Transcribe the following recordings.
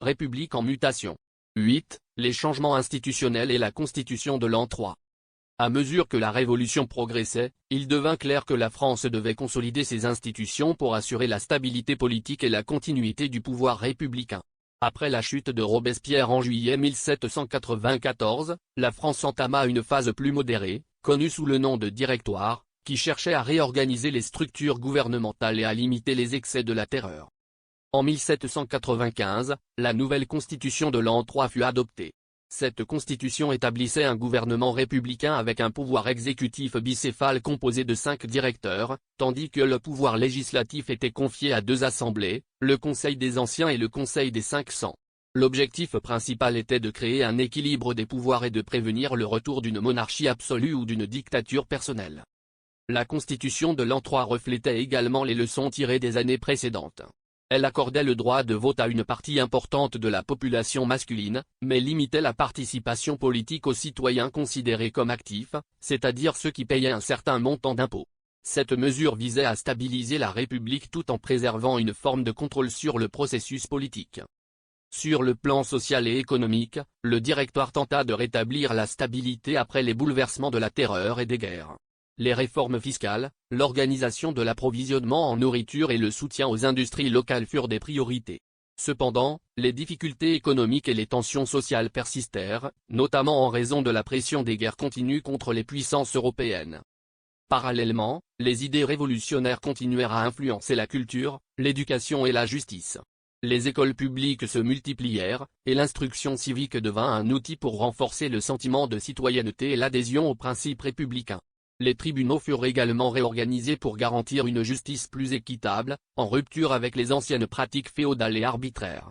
République en mutation. 8. Les changements institutionnels et la constitution de l'an 3. À mesure que la Révolution progressait, il devint clair que la France devait consolider ses institutions pour assurer la stabilité politique et la continuité du pouvoir républicain. Après la chute de Robespierre en juillet 1794, la France entama une phase plus modérée, connue sous le nom de Directoire, qui cherchait à réorganiser les structures gouvernementales et à limiter les excès de la terreur. En 1795, la nouvelle constitution de l'an 3 fut adoptée. Cette constitution établissait un gouvernement républicain avec un pouvoir exécutif bicéphale composé de 5 directeurs, tandis que le pouvoir législatif était confié à 2 assemblées, le Conseil des Anciens et le Conseil des 500. L'objectif principal était de créer un équilibre des pouvoirs et de prévenir le retour d'une monarchie absolue ou d'une dictature personnelle. La constitution de l'an 3 reflétait également les leçons tirées des années précédentes. Elle accordait le droit de vote à une partie importante de la population masculine, mais limitait la participation politique aux citoyens considérés comme actifs, c'est-à-dire ceux qui payaient un certain montant d'impôts. Cette mesure visait à stabiliser la République tout en préservant une forme de contrôle sur le processus politique. Sur le plan social et économique, le Directoire tenta de rétablir la stabilité après les bouleversements de la Terreur et des guerres. Les réformes fiscales, l'organisation de l'approvisionnement en nourriture et le soutien aux industries locales furent des priorités. Cependant, les difficultés économiques et les tensions sociales persistèrent, notamment en raison de la pression des guerres continues contre les puissances européennes. Parallèlement, les idées révolutionnaires continuèrent à influencer la culture, l'éducation et la justice. Les écoles publiques se multiplièrent, et l'instruction civique devint un outil pour renforcer le sentiment de citoyenneté et l'adhésion aux principes républicains. Les tribunaux furent également réorganisés pour garantir une justice plus équitable, en rupture avec les anciennes pratiques féodales et arbitraires.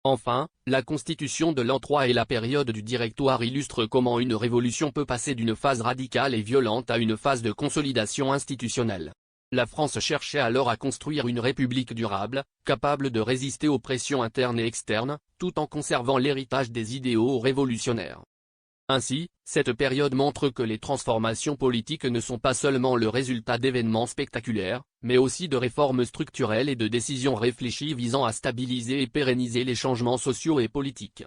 Enfin, la constitution de l'an 3 et la période du Directoire illustrent comment une révolution peut passer d'une phase radicale et violente à une phase de consolidation institutionnelle. La France cherchait alors à construire une république durable, capable de résister aux pressions internes et externes, tout en conservant l'héritage des idéaux révolutionnaires. Ainsi, cette période montre que les transformations politiques ne sont pas seulement le résultat d'événements spectaculaires, mais aussi de réformes structurelles et de décisions réfléchies visant à stabiliser et pérenniser les changements sociaux et politiques.